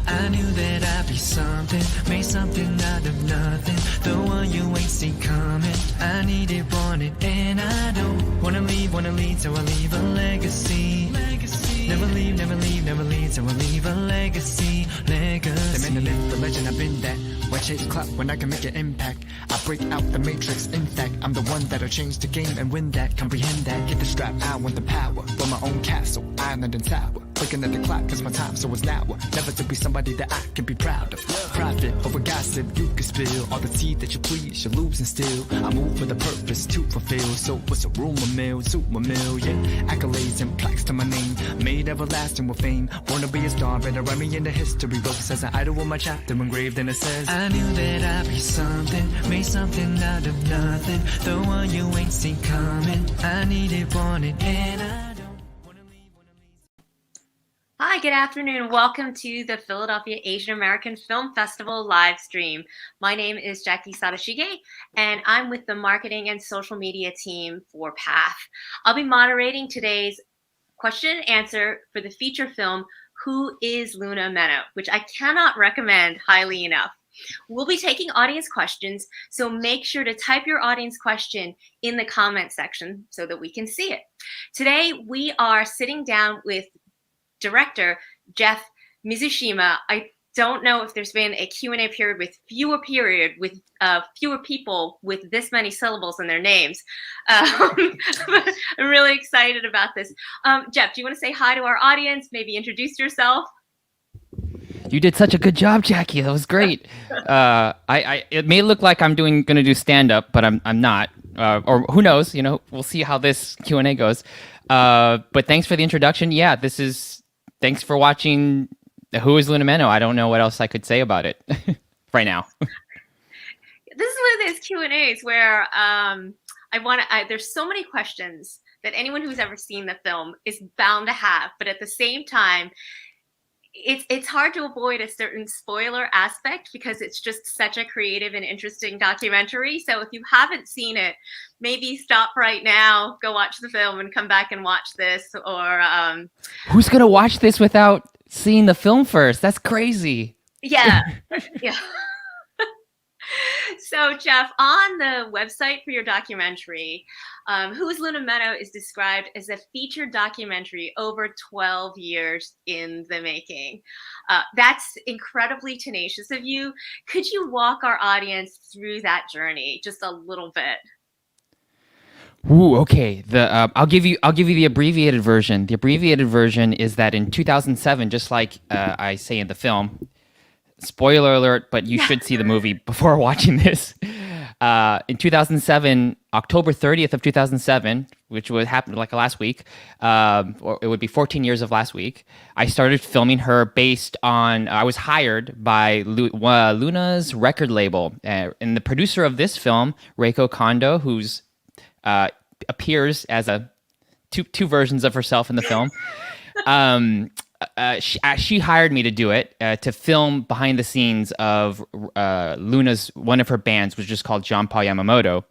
I knew that I'd be something, made something out of nothing. The one you ain't seen coming. I need it, want it, and I don't wanna leave, so I leave a legacy. Never leave, never leave, never leave, so I leave a legacy. They made me live the legend, I've been that. Why chase clock when I can make an impact? I break out the matrix, in fact, I'm the one that'll change the game and win that. Comprehend that, get the strap, I want the power. Build my own castle, island and tower. Looking at the clock, cause my time, so it's now. Never to be somebody that I can be proud of. Profit over gossip, you can spill all the tea that you please, you lose and still. I move with a purpose to fulfill. So what's a rumor mill, super million accolades and plaques to my name, made everlasting with fame. Born to be a star, better write me in the history books as an idol with my chapter engraved and it says, I knew that I'd be something, made something out of nothing. The one you ain't seen coming. I need it, want it, and I don't wanna leave. Hi, good afternoon. Welcome to the Philadelphia Asian American Film Festival live stream. My name is Jackie Sadashige, and I'm with the marketing and social media team for PATH. I'll be moderating today's question and answer for the feature film, Who is Lunah Menoh, which I cannot recommend highly enough. We'll be taking audience questions, so make sure to type your audience question in the comment section so that we can see it. Today, we are sitting down with director Jeff Mizushima. I don't know if there's been a Q&A period with fewer people with this many syllables in their names. But I'm really excited about this. Jeff, do you want to say hi to our audience? Maybe introduce yourself? You did such a good job, Jackie. That was great. It may look like I'm going to do stand-up, but I'm not. Or who knows? You know, we'll see how this Q&A goes. But thanks for the introduction. Yeah, thanks for watching Who is Lunah Menoh. I don't know what else I could say about it right now. This is one of those Q&As where there's so many questions that anyone who's ever seen the film is bound to have, but at the same time, it's hard to avoid a certain spoiler aspect because it's just such a creative and interesting documentary. So if you haven't seen it, maybe stop right now, go watch the film and come back and watch this. Or who's going to watch this without seeing the film first? That's crazy. Yeah. Yeah. So, Jeff, on the website for your documentary, Who is Lunah Menoh is described as a featured documentary over 12 years in the making. That's incredibly tenacious of you. Could you walk our audience through that journey just a little bit? Ooh, okay. I'll give you the abbreviated version. The abbreviated version is that in 2007, just like I say in the film. Spoiler alert, but you should see the movie before watching this. In 2007, October 30th of 2007, which would happen like last week, or it would be 14 years of last week, I started filming her based on, I was hired by Lunah's record label. And the producer of this film, Reiko Kondo, who's appears as two versions of herself in the film, she hired me to do it, to film behind the scenes of Lunah's, one of her bands, which is called John Paul Yamamoto.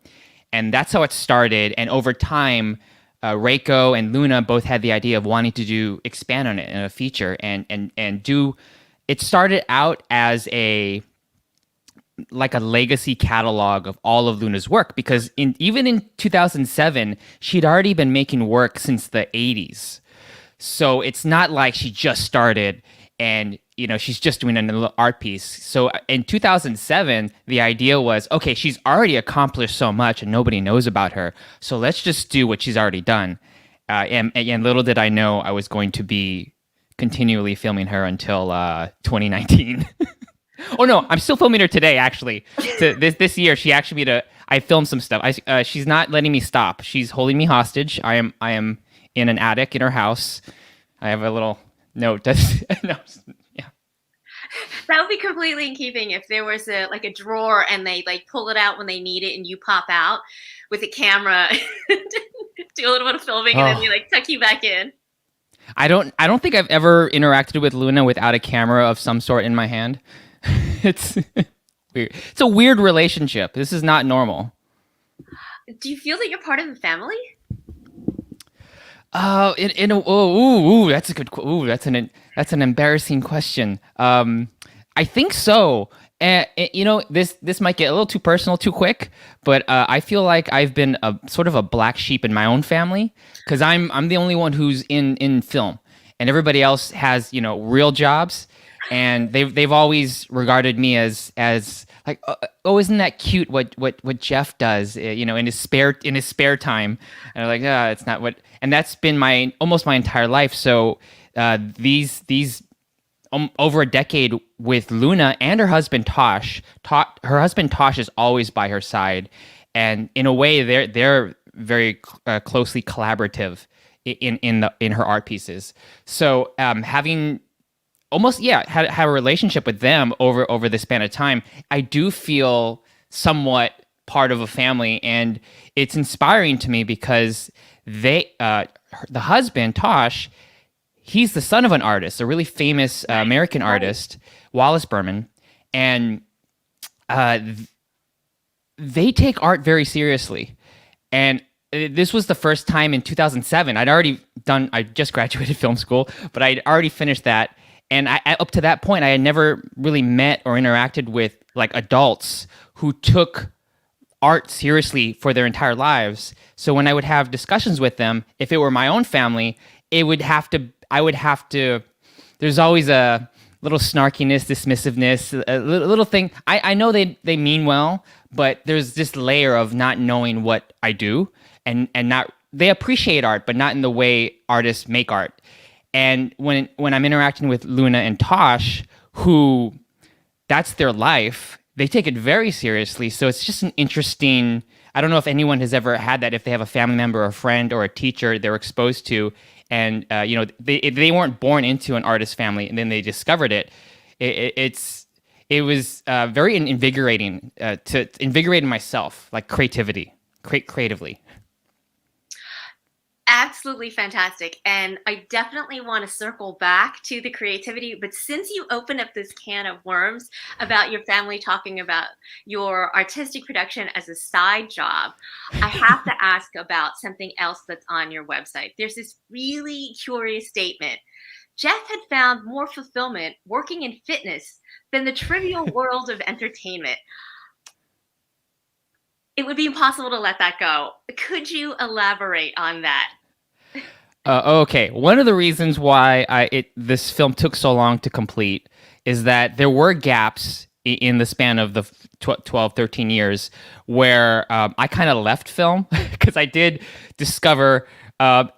And that's how it started. And over time, Reiko and Lunah both had the idea of wanting to expand on it in a feature and do, it started out as a legacy catalog of all of Lunah's work, because even in 2007, she'd already been making work since the 80s. So it's not like she just started and, you know, she's just doing a little art piece. So in 2007, the idea was, okay, she's already accomplished so much and nobody knows about her. So let's just do what she's already done. And little did I know I was going to be continually filming her until 2019. Oh, no, I'm still filming her today, actually. This year, she asked me I filmed some stuff. She's not letting me stop. She's holding me hostage. I am in an attic in her house. I have a little note. No, yeah. That would be completely in keeping if there was a drawer and they pull it out when they need it and you pop out with a camera, do a little bit of filming, and then they tuck you back in. I don't think I've ever interacted with Lunah without a camera of some sort in my hand. It's weird. It's a weird relationship. This is not normal. Do you feel that you're part of the family? That's a good. That's an embarrassing question. I think so. And this might get a little too personal too quick, but I feel like I've been a sort of a black sheep in my own family because I'm the only one who's in film, and everybody else has real jobs, and they've always regarded me as like, oh, isn't that cute what Jeff does, in his spare time, and I'm like, it's not what, and that's been almost my entire life. So these over a decade with Lunah and her husband Tosh. Her husband Tosh is always by her side, and in a way, they're very closely collaborative in her art pieces. So having have a relationship with them over the span of time, I do feel somewhat part of a family, and it's inspiring to me because the husband Tosh. He's the son of an artist, a really famous American artist, Wallace Berman, and they take art very seriously. And this was the first time in 2007. I just graduated film school, but I'd already finished that. And up to that point, I had never really met or interacted with like adults who took art seriously for their entire lives. So when I would have discussions with them, if it were my own family, I would have to, there's always a little snarkiness, dismissiveness, a little thing. I know they mean well, but there's this layer of not knowing what I do and not, they appreciate art, but not in the way artists make art. And when I'm interacting with Lunah and Tosh, who that's their life, they take it very seriously. So it's just an interesting, I don't know if anyone has ever had that, if they have a family member or a friend or a teacher they're exposed to, and they weren't born into an artist family and then they discovered it. It was very invigorating to invigorate myself, like creatively. Absolutely fantastic. And I definitely want to circle back to the creativity. But since you opened up this can of worms about your family talking about your artistic production as a side job, I have to ask about something else that's on your website. There's this really curious statement. Jeff had found more fulfillment working in fitness than the trivial world of entertainment. It would be impossible to let that go. Could you elaborate on that? Okay, one of the reasons why this film took so long to complete is that there were gaps in the span of the 12, 13 years where I kind of left film because I did discover, on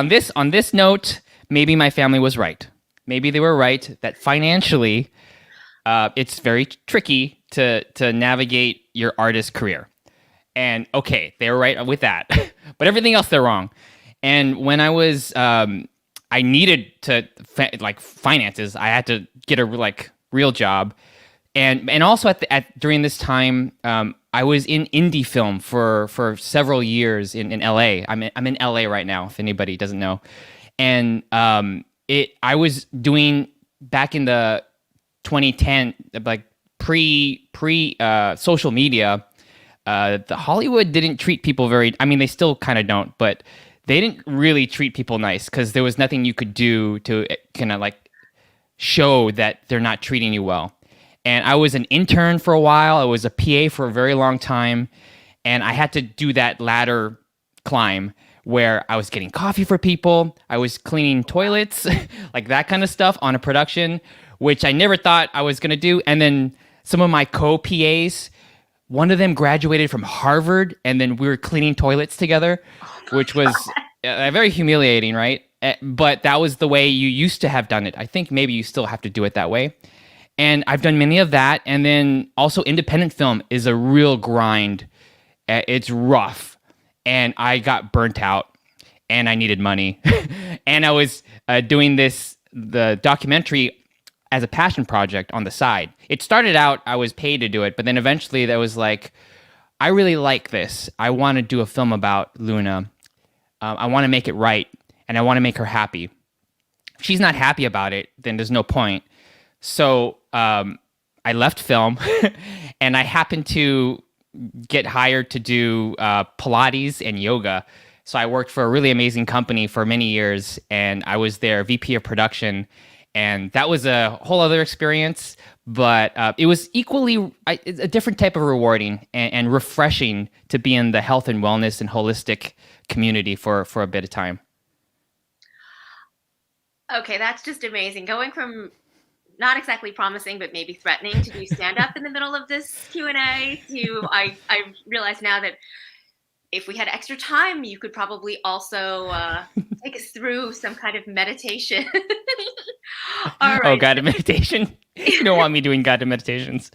this note, maybe my family was right. Maybe they were right that financially, it's very tricky to navigate your artist career. And okay, they were right with that, but everything else they're wrong. And when I was, I needed to finances. I had to get a real job, and also during this time, I was in indie film for several years in LA. I'm in LA right now, if anybody doesn't know, and I was doing back in the 2010 pre social media. The Hollywood didn't treat people they still kind of don't, but they didn't really treat people nice because there was nothing you could do to kind of show that they're not treating you well. And I was an intern for a while. I was a PA for a very long time. And I had to do that ladder climb where I was getting coffee for people. I was cleaning toilets, like that kind of stuff on a production, which I never thought I was going to do. And then some of my co-PAs, one of them graduated from Harvard, and then we were cleaning toilets together, which was very humiliating, right? But that was the way you used to have done it. I think maybe you still have to do it that way. And I've done many of that. And then also independent film is a real grind. It's rough. And I got burnt out and I needed money. And I was doing the documentary as a passion project on the side. It started out, I was paid to do it, but then eventually that was like, I really like this. I want to do a film about Lunah. I want to make it right, and I want to make her happy. If she's not happy about it, then there's no point. So I left film, and I happened to get hired to do Pilates and yoga So I worked for a really amazing company for many years, and I was their VP of production, and that was a whole other experience. But it was equally a different type of rewarding and refreshing to be in the health and wellness and holistic community for a bit of time. Okay, that's just amazing. Going from not exactly promising, but maybe threatening to do stand up in the middle of this Q&A to I realize now that if we had extra time, you could probably also take us through some kind of meditation. All right. Oh, guided meditation. You don't want me doing guided meditations.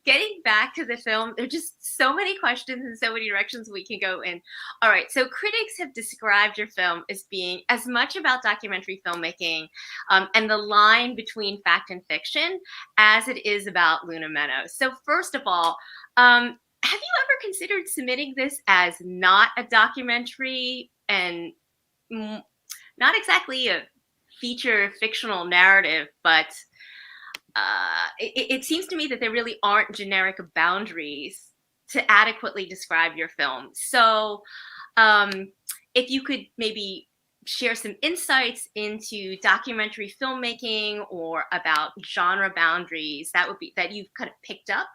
Getting back to the film, there are just so many questions and so many directions we can go in. All right, so critics have described your film as being as much about documentary filmmaking and the line between fact and fiction as it is about Lunah Menoh. So first of all, have you ever considered submitting this as not a documentary and not exactly a feature fictional narrative, but it seems to me that there really aren't generic boundaries to adequately describe your film. So if you could maybe share some insights into documentary filmmaking or about genre boundaries that you've kind of picked up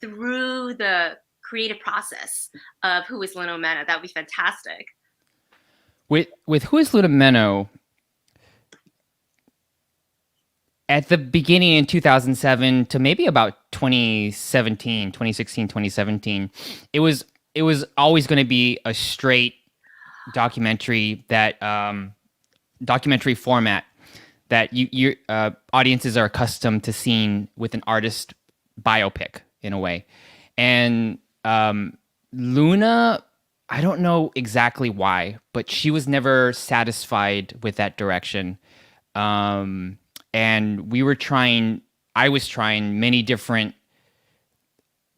through the creative process of Who is Lunah Menoh, that would be fantastic. With Who is Lunah Menoh, at the beginning in 2007 to maybe about 2016, 2017, it was always going to be a straight documentary documentary format that your audiences are accustomed to seeing with an artist biopic in a way. And Lunah, I don't know exactly why, but she was never satisfied with that direction. And I was trying many different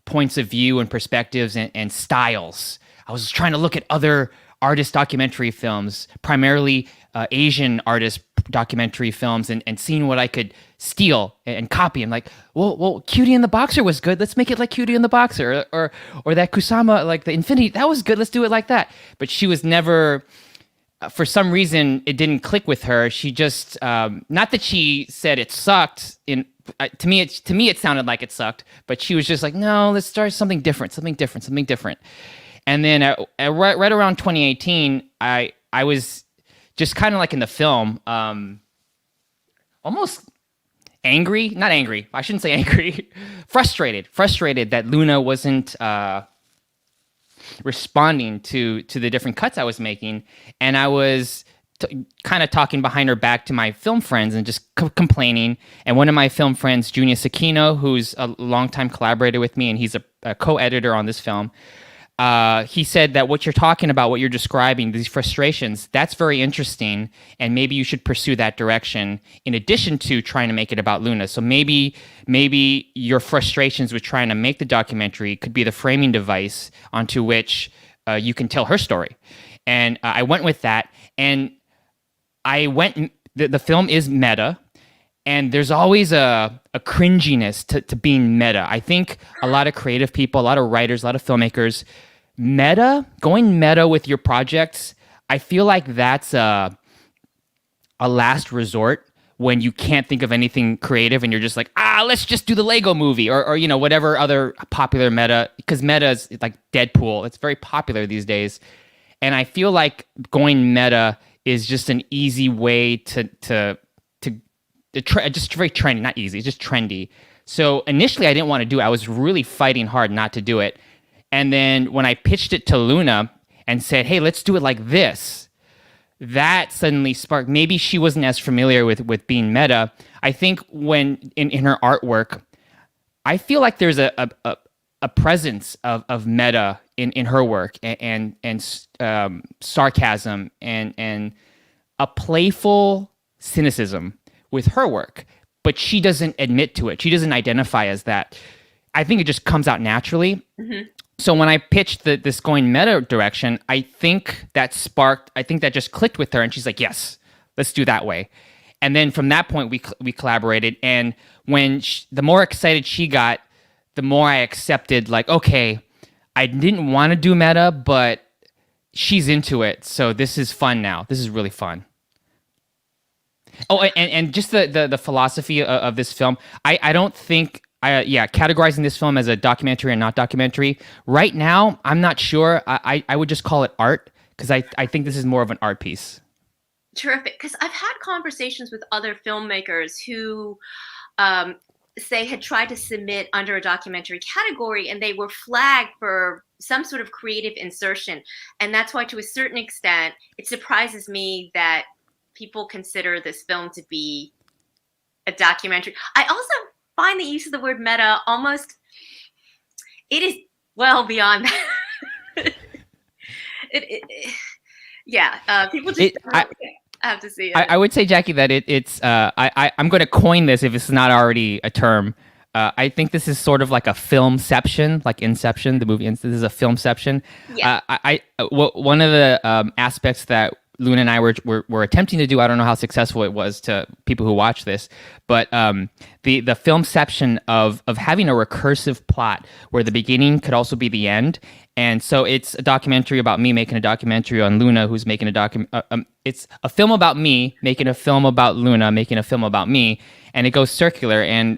points of view and perspectives and styles. I was trying to look at other artist documentary films, primarily Asian artist documentary films, and seeing what I could steal and copy. I'm like, well, Cutie and the Boxer was good. Let's make it like Cutie and the Boxer, or that Kusama, like the Infinity, that was good. Let's do it like that. But she was never, for some reason, it didn't click with her. She just, not that she said it sucked. To me, it sounded like it sucked. But she was just like, no, let's start something different. And then right around 2018, I was just kind of like in the film, almost angry. Not angry. I shouldn't say angry. Frustrated that Lunah wasn't responding to the different cuts I was making, and I was kind of talking behind her back to my film friends and just complaining. And one of my film friends, Junya Sakino, who's a longtime collaborator with me, and he's a co-editor on this film, he said that what you're talking about, what you're describing, these frustrations, that's very interesting, and maybe you should pursue that direction in addition to trying to make it about Lunah. So maybe your frustrations with trying to make the documentary could be the framing device onto which you can tell her story. And I went with that, and the film is meta, and there's always a cringiness to being meta. I think a lot of creative people, a lot of writers, a lot of filmmakers, going meta with your projects, I feel like that's a last resort when you can't think of anything creative and you're just like, let's just do the Lego movie or whatever other popular meta, because meta is like Deadpool. It's very popular these days. And I feel like going meta is just an easy way to just very trendy, not easy, just trendy. So initially I didn't want to do it. I was really fighting hard not to do it. And then when I pitched it to Lunah and said, hey, let's do it like this, that suddenly sparked, maybe she wasn't as familiar with being meta. I think when in her artwork, I feel like there's a presence of meta in her work and sarcasm and a playful cynicism with her work, but she doesn't admit to it. She doesn't identify as that. I think it just comes out naturally. Mm-hmm. So when I pitched this going meta direction, I think that just clicked with her, and she's like, yes, let's do that way. And then from that point, we collaborated. And when the more excited she got, the more I accepted, like, okay, I didn't want to do meta, but she's into it. So this is fun now. This is really fun. Oh, and just the philosophy of this film. I don't think categorizing this film as a documentary or not documentary right now, I'm not sure. I would just call it art because I think this is more of an art piece. Terrific, because I've had conversations with other filmmakers who say had tried to submit under a documentary category and they were flagged for some sort of creative insertion. And that's why, to a certain extent, it surprises me that people consider this film to be a documentary. I also find the use of the word meta almost, it is well beyond that. People just have to see it. I would say, Jackie, that I'm going to coin this if it's not already a term. I think this is sort of like a filmception, like Inception, the movie. This is a filmception. Yeah. One of the aspects that Lunah and I were attempting to do, I don't know how successful it was to people who watch this, but the filmception of having a recursive plot where the beginning could also be the end. And so it's a documentary about me making a documentary on Lunah, who's making it's a film about me making a film about Lunah, making a film about me, and it goes circular. And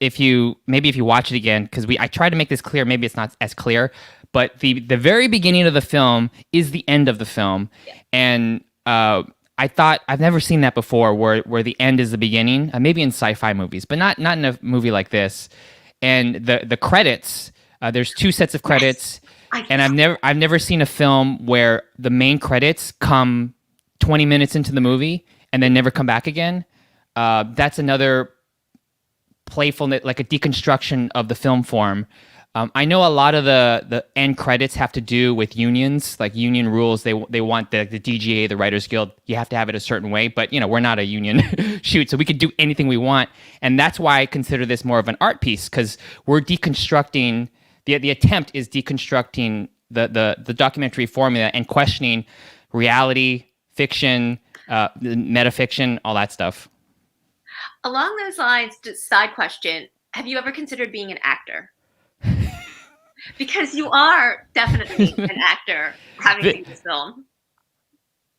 if you watch it again, because I tried to make this clear, maybe it's not as clear, but the very beginning of the film is the end of the film. Yeah. And I thought, I've never seen that before, where the end is the beginning, maybe in sci-fi movies, but not in a movie like this. And the credits, there's two sets of credits, and I've never seen a film where the main credits come 20 minutes into the movie and then never come back again. That's another playfulness, like a deconstruction of the film form. I know a lot of the end credits have to do with unions, like union rules. They want the DGA, the Writers Guild, you have to have it a certain way. But we're not a union shoot, so we could do anything we want. And that's why I consider this more of an art piece, because we're deconstructing. The attempt is deconstructing the documentary formula and questioning reality, fiction, metafiction, all that stuff. Along those lines, just side question: have you ever considered being an actor? Because you are definitely an actor, having seen this film.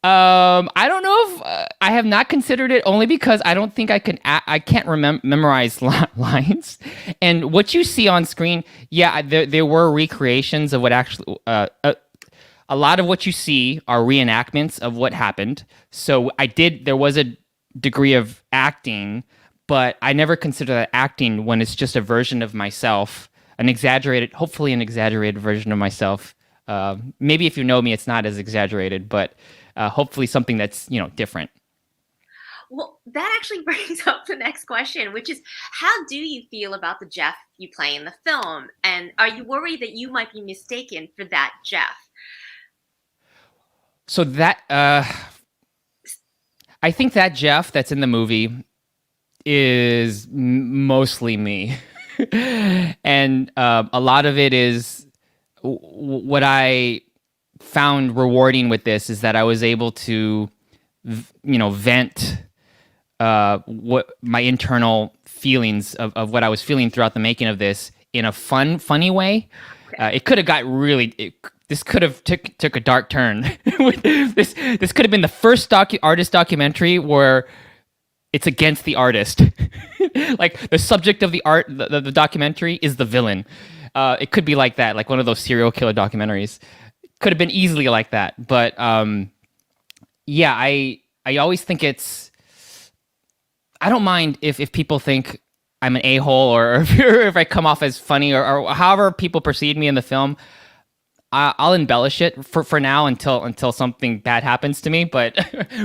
I don't know if I have not considered it, only because I don't think I can. I can't memorize lines, and what you see on screen, there were recreations of what actually. A lot of what you see are reenactments of what happened. So there was a degree of acting, but I never consider that acting when it's just a version of myself. Hopefully an exaggerated version of myself. Maybe if you know me, it's not as exaggerated, but hopefully something that's, different. Well, that actually brings up the next question, which is, how do you feel about the Jeff you play in the film? And are you worried that you might be mistaken for that Jeff? So that, I think that Jeff that's in the movie is mostly me. And a lot of it is what I found rewarding with this is that I was able to, vent what my internal feelings of what I was feeling throughout the making of this in a funny way. It could have got this could have took a dark turn. This could have been the first artist documentary where it's against the artist. Like the subject of the the documentary is the villain. It could be like that, like one of those serial killer documentaries. Could have been easily like that, but I always think I don't mind if people think I'm an a-hole or if I come off as funny or however people perceive me in the film. I'll embellish it for now until something bad happens to me. But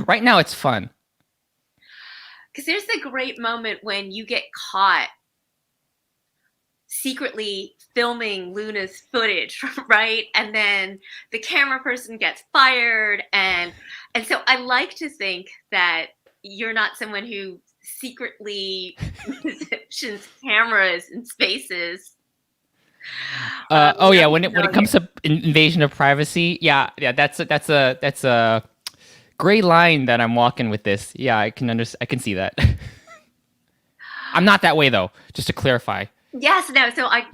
right now it's fun. Because there's the great moment when you get caught secretly filming Lunah's footage, right? And then the camera person gets fired. And so I like to think that you're not someone who secretly positions cameras in spaces. When it comes to invasion of privacy, that's a gray line that I'm walking with this. I can see that. I'm not that way though, just to clarify. Yes, no. So I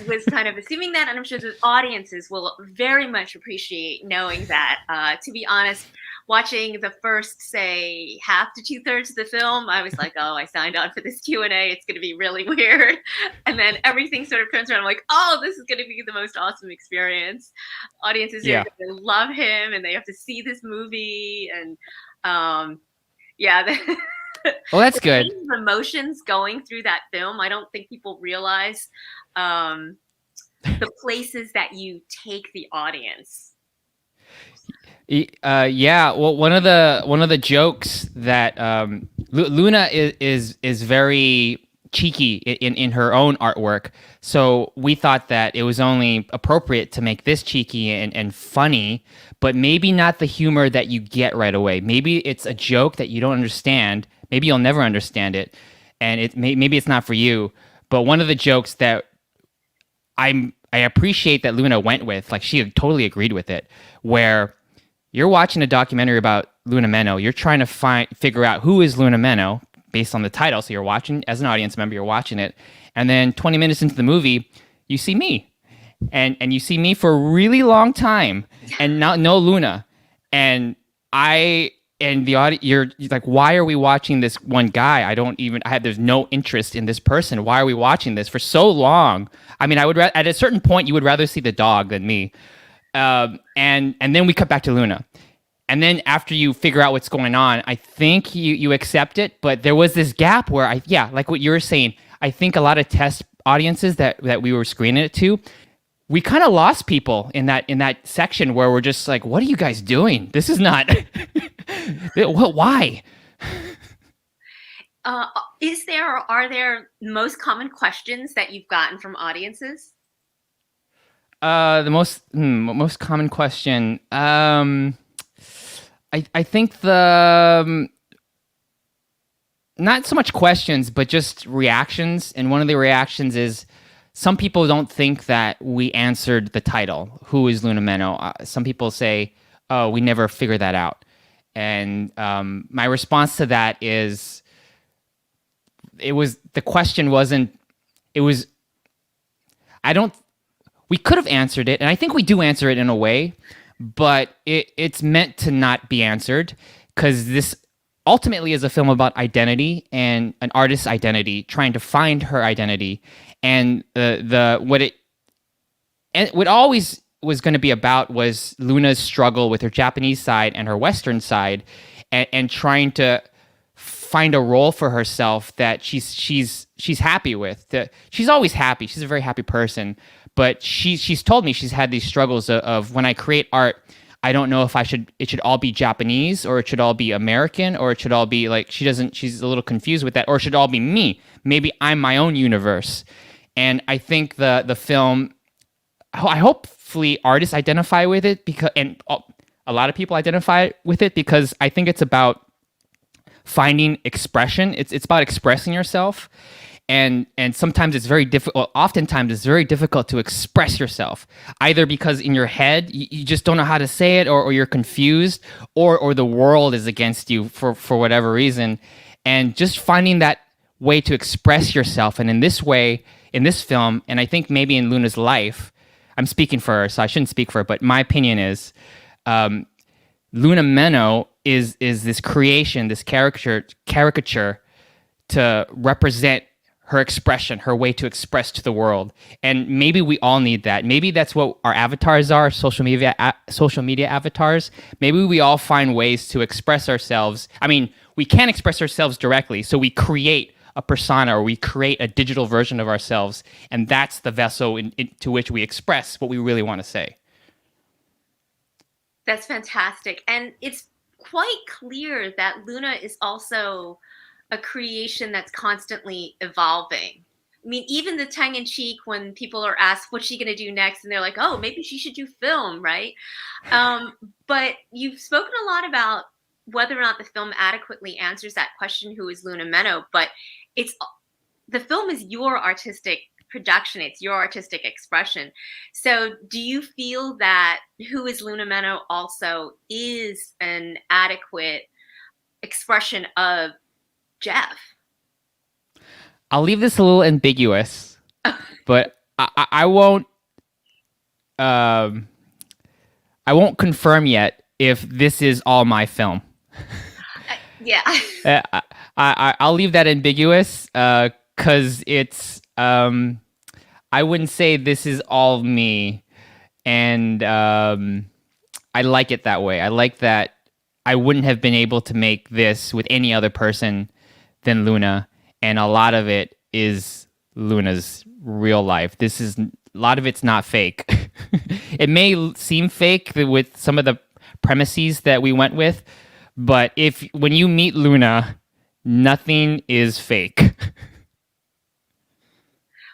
was kind of assuming that, and I'm sure the audiences will very much appreciate knowing that. To be honest, watching the first, say, half to 2/3 of the film, I was like, "Oh, I signed on for this Q&A. It's going to be really weird." And then everything sort of comes around. I'm like, "Oh, this is going to be the most awesome experience. Audiences are Yeah. going to love him, and they have to see this movie." And yeah, Well, that's the good. range of emotions going through that film, I don't think people realize the places that you take the audience. Yeah. Well, one of the jokes that Luna is very cheeky in her own artwork. So we thought that it was only appropriate to make this cheeky and funny, but maybe not the humor that you get right away. Maybe it's a joke that you don't understand. Maybe you'll never understand it, and maybe it's not for you. But one of the jokes that I appreciate that Luna went with, like she totally agreed with it, where you're watching a documentary about Lunah Menoh. You're trying to figure out who is Lunah Menoh based on the title. So you're watching, as an audience member, you're watching it. And then 20 minutes into the movie, you see me. And you see me for a really long time and no Luna. And the audience, you're like, why are we watching this one guy? There's no interest in this person. Why are we watching this for so long? I mean, at a certain point, you would rather see the dog than me. And then we cut back to Luna. And then after you figure out what's going on, I think you accept it. But there was this gap where like what you were saying, I think a lot of test audiences that we were screening it to, we kind of lost people in that section where we're just like, what are you guys doing? This is not, why? Are there most common questions that you've gotten from audiences? The most common question. I think not so much questions, but just reactions. And one of the reactions is some people don't think that we answered the title. Who is Lunah Menoh? Some people say, "Oh, we never figured that out." And my response to that is, the question wasn't. It was. I don't. We could have answered it, and I think we do answer it in a way, but it's meant to not be answered, because this ultimately is a film about identity and an artist's identity, trying to find her identity, and what always was going to be about was Luna's struggle with her Japanese side and her Western side, and trying to find a role for herself that she's happy with. She's always happy. She's a very happy person. But she's told me she's had these struggles of when I create art, I don't know if it should all be Japanese, or it should all be American, or it should all be like, she's a little confused with that, or it should all be me. Maybe I'm my own universe. And I think the film, I hopefully artists identify with it, and a lot of people identify with it, because I think it's about finding expression. It's about expressing yourself. And sometimes it's very difficult. Oftentimes it's very difficult to express yourself, either because in your head you just don't know how to say it, or you're confused, or the world is against you for whatever reason. And just finding that way to express yourself. And in this way, in this film, and I think maybe in Lunah's life, I'm speaking for her, so I shouldn't speak for her, but my opinion is, Lunah Menoh is this creation, this caricature to represent her expression, her way to express to the world. And maybe we all need that. Maybe that's what our avatars are, social media avatars. Maybe we all find ways to express ourselves. I mean, we can't express ourselves directly, so we create a persona, or we create a digital version of ourselves, and that's the vessel to which we express what we really want to say. That's fantastic. And it's quite clear that Lunah is also a creation that's constantly evolving. I mean, even the tongue-in-cheek when people are asked what's she going to do next, and they're like, oh, maybe she should do film, right? But you've spoken a lot about whether or not the film adequately answers that question, who is Lunah Menoh, but the film is your artistic production, it's your artistic expression. So do you feel that Who is Lunah Menoh also is an adequate expression of Jeff? I'll leave this a little ambiguous, but I won't. I won't confirm yet if this is all my film. Yeah. I'll leave that ambiguous because it's. I wouldn't say this is all me, and I like it that way. I like that I wouldn't have been able to make this with any other person than Lunah, and a lot of it is Lunah's real life. This is a lot of it's not fake. It may seem fake with some of the premises that we went with, but when you meet Lunah, nothing is fake.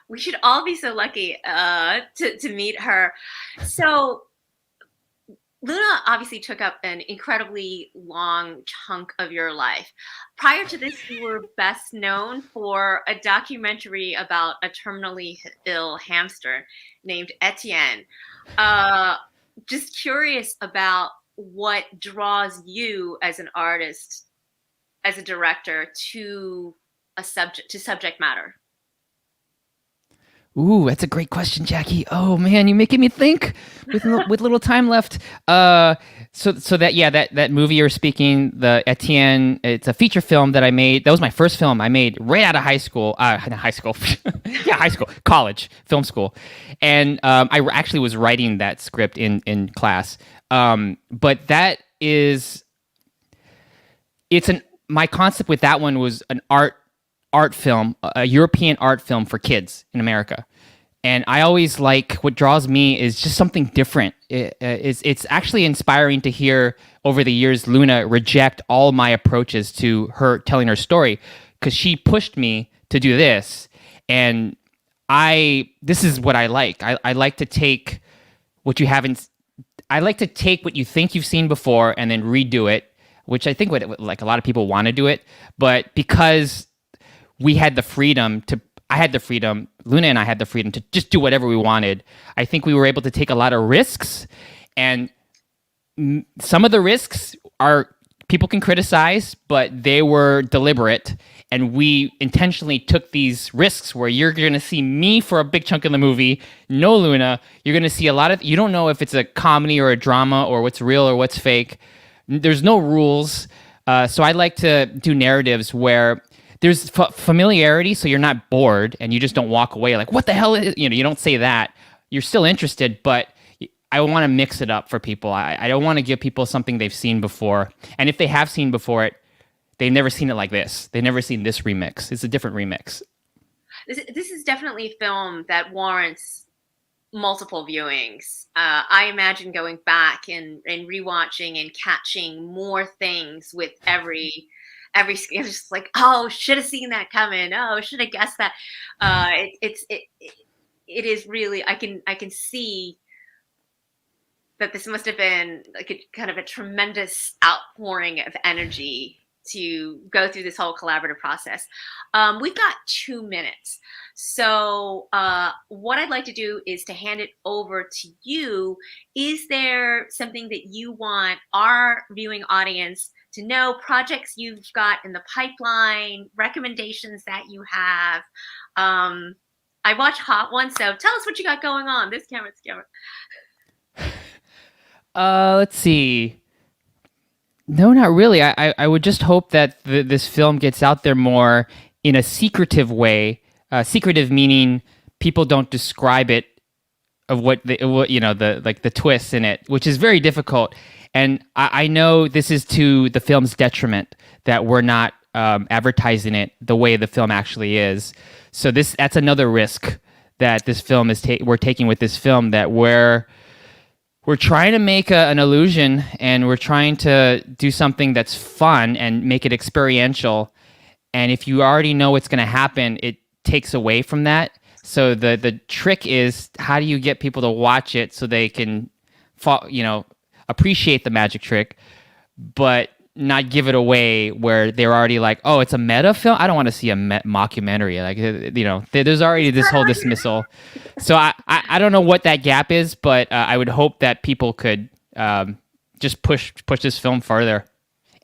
We should all be so lucky to meet her. So Lunah obviously took up an incredibly long chunk of your life. Prior to this, you were best known for a documentary about a terminally ill hamster named Etienne. Just curious about what draws you as an artist, as a director, to subject matter. Ooh, that's a great question, Jackie. Oh man, you're making me think with little time left. So that movie you're speaking, the Etienne, it's a feature film that I made. That was my first film I made right out of high school. College, film school, and I actually was writing that script in class. But that is, my concept with that one was an art film, a European art film for kids in America. And I always like, what draws me is just something different. It's actually inspiring to hear over the years Lunah reject all my approaches to her telling her story, because she pushed me to do this. And this is what I like. I like to take what you haven't, I like to take what you think you've seen before and then redo it, which I think like a lot of people want to do it. But because Lunah and I had the freedom to just do whatever we wanted. I think we were able to take a lot of risks, and some of the risks people can criticize, but they were deliberate, and we intentionally took these risks where you're going to see me for a big chunk of the movie, no Lunah. You're going to see you don't know if it's a comedy or a drama or what's real or what's fake. There's no rules. So I like to do narratives where there's familiarity, so you're not bored and you just don't walk away like, what the hell is, you don't say that. You're still interested, but I want to mix it up for people. I don't want to give people something they've seen before. And if they have seen before it, they've never seen it like this. They've never seen this remix. It's a different remix. This is definitely a film that warrants multiple viewings. I imagine going back and rewatching and catching more things with every scene. It's just like, oh, should have seen that coming. Oh, should have guessed that. It is really, I can see that this must have been like a kind of a tremendous outpouring of energy to go through this whole collaborative process. We've got 2 minutes. So what I'd like to do is to hand it over to you. Is there something that you want our viewing audience to know, projects you've got in the pipeline, recommendations that you have? I watch Hot Ones, so tell us what you got going on. This camera. Let's see. No, not really. I would just hope that this film gets out there more in a secretive way. Secretive meaning people don't describe it of the twists in it, which is very difficult. And I know this is to the film's detriment that we're not advertising it the way the film actually is. So that's another risk that this film we're taking with this film, that we're trying to make an illusion, and we're trying to do something that's fun and make it experiential. And if you already know what's going to happen, it takes away from that. So the trick is, how do you get people to watch it so they can appreciate the magic trick, but not give it away where they're already like, oh, it's a meta film? I don't want to see a mockumentary. Like, there's already this whole dismissal. So I don't know what that gap is, but I would hope that people could just push this film further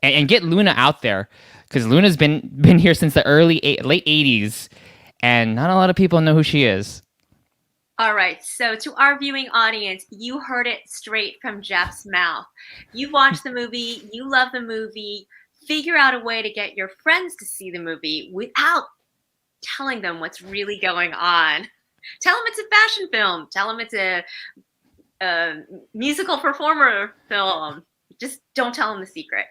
and get Lunah out there, because Lunah's been here since the late 80s, and not a lot of people know who she is. All right, so to our viewing audience, you heard it straight from Jeff's mouth. You watched the movie, you love the movie, figure out a way to get your friends to see the movie without telling them what's really going on. Tell them it's a fashion film. Tell them it's a musical performer film. Just don't tell them the secret.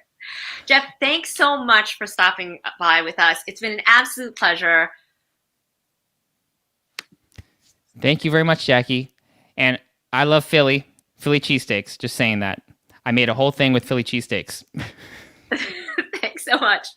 Jeff, thanks so much for stopping by with us. It's been an absolute pleasure. Thank you very much, Jackie. And I love Philly cheesesteaks. Just saying that. I made a whole thing with Philly cheesesteaks. Thanks so much.